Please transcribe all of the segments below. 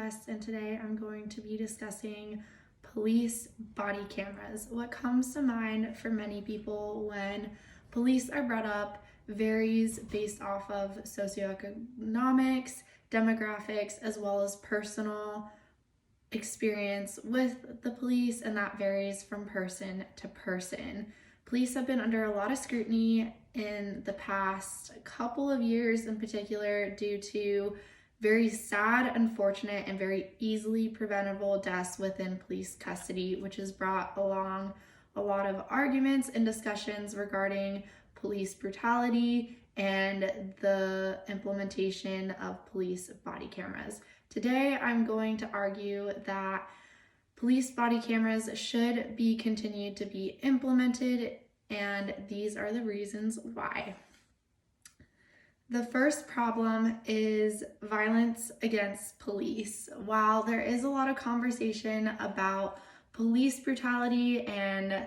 Celeste, and today I'm going to be discussing police body cameras. What comes to mind for many people when police are brought up varies based off of socioeconomics, demographics, as well as personal experience with the police, and that varies from person to person. Police have been under a lot of scrutiny in the past couple of years in particular due to very sad, unfortunate, and very easily preventable deaths within police custody, which has brought along a lot of arguments and discussions regarding police brutality and the implementation of police body cameras. Today, I'm going to argue that police body cameras should be continued to be implemented, and these are the reasons why. The first problem is violence against police. While there is a lot of conversation about police brutality and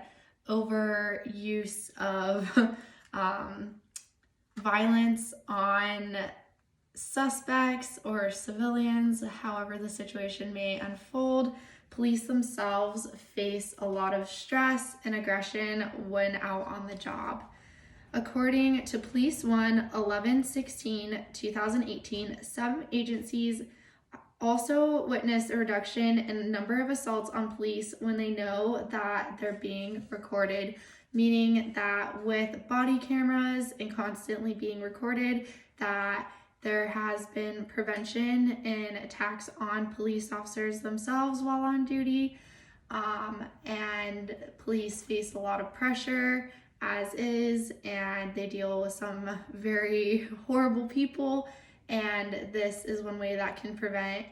overuse of violence on suspects or civilians, however the situation may unfold, police themselves face a lot of stress and aggression when out on the job. According to Police One 11/16/2018, some agencies also witnessed a reduction in the number of assaults on police when they know that they're being recorded, meaning that with body cameras and constantly being recorded, that there has been prevention in attacks on police officers themselves while on duty, and police face a lot of pressure as is, and they deal with some very horrible people, and this is one way that can prevent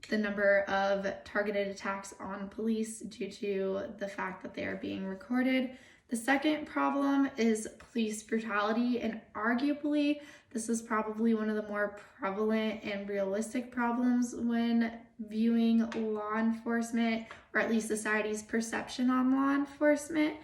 the number of targeted attacks on police due to the fact that they are being recorded. The second problem is police brutality, and arguably this is probably one of the more prevalent and realistic problems when viewing law enforcement, or at least society's perception on law enforcement.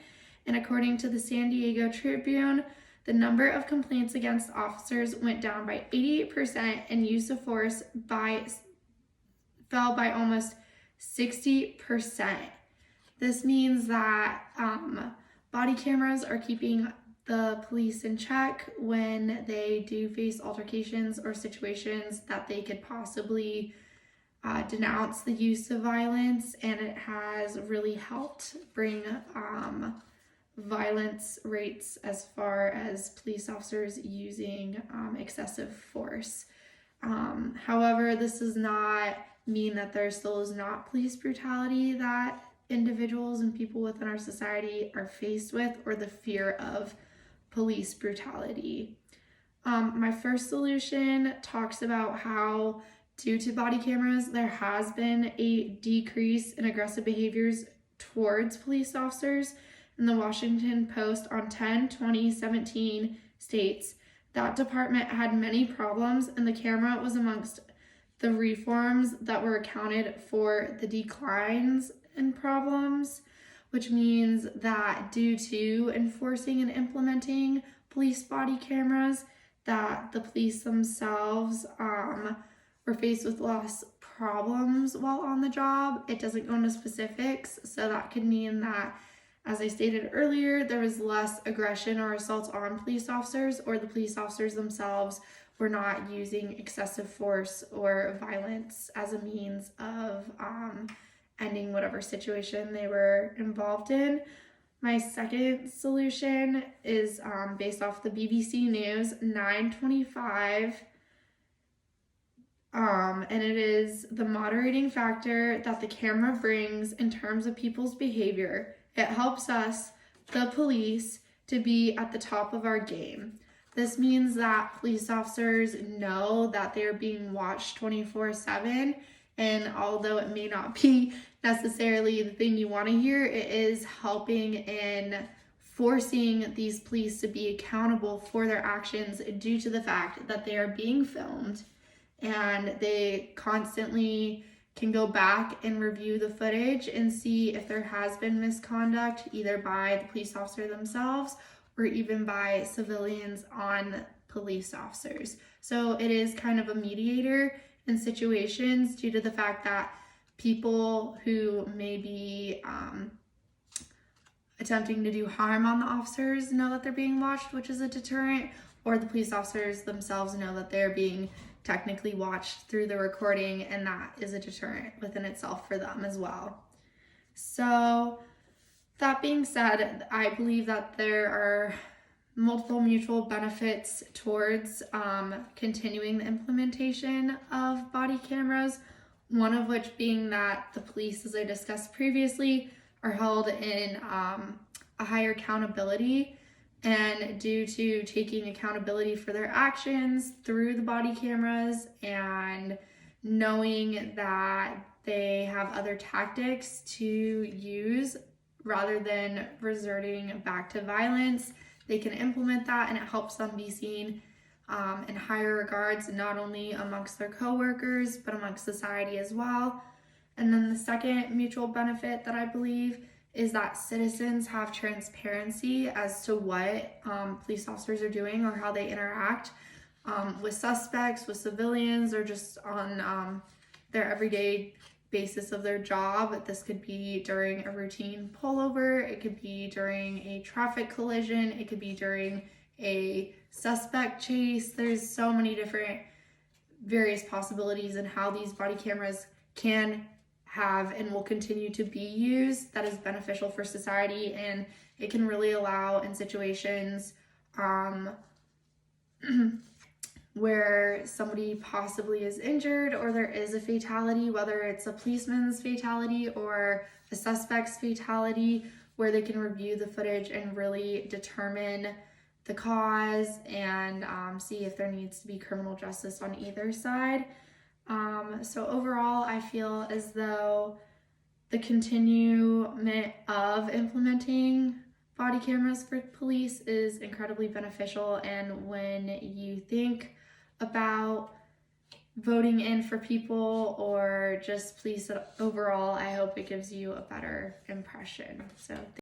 And according to the San Diego Tribune, the number of complaints against officers went down by 88%, and use of force fell by almost 60%. This means that body cameras are keeping the police in check when they do face altercations or situations that they could possibly denounce the use of violence, and it has really helped bring violence rates as far as police officers using excessive force. However, this does not mean that there still is not police brutality that individuals and people within our society are faced with, or the fear of police brutality. My first solution talks about how, due to body cameras, there has been a decrease in aggressive behaviors towards police officers. And the Washington Post on 10/20/17 states that department had many problems, and the camera was amongst the reforms that were accounted for the declines in problems, which means that due to enforcing and implementing police body cameras, that the police themselves were faced with less problems while on the job. It doesn't go into specifics, so that could mean that, as I stated earlier, there was less aggression or assaults on police officers, or the police officers themselves were not using excessive force or violence as a means of ending whatever situation they were involved in. My second solution is based off the BBC News 9/25, and it is the moderating factor that the camera brings in terms of people's behavior. It helps us, the police, to be at the top of our game. This means that police officers know that they are being watched 24/7, and although it may not be necessarily the thing you want to hear, it is helping in forcing these police to be accountable for their actions due to the fact that they are being filmed, and they constantly can go back and review the footage and see if there has been misconduct, either by the police officer themselves or even by civilians on police officers. So it is kind of a mediator in situations due to the fact that people who may be attempting to do harm on the officers know that they're being watched, which is a deterrent, or the police officers themselves know that they're being technically watched through the recording, and that is a deterrent within itself for them as well. So that being said, I believe that there are multiple mutual benefits towards continuing the implementation of body cameras, one of which being that the police, as I discussed previously, are held in a higher accountability, and due to taking accountability for their actions through the body cameras and knowing that they have other tactics to use rather than resorting back to violence, they can implement that, and it helps them be seen in higher regards, not only amongst their coworkers, but amongst society as well. And then the second mutual benefit that I believe is that citizens have transparency as to what police officers are doing or how they interact with suspects, with civilians, or just on their everyday basis of their job. This could be during a routine pullover, it could be during a traffic collision, it could be during a suspect chase. There's so many different various possibilities in how these body cameras can have and will continue to be used that is beneficial for society, and it can really allow in situations where somebody possibly is injured or there is a fatality, whether it's a policeman's fatality or a suspect's fatality, where they can review the footage and really determine the cause and see if there needs to be criminal justice on either side. So overall, I feel as though the continuement of implementing body cameras for police is incredibly beneficial, and when you think about voting in for people or just police overall, I hope it gives you a better impression. So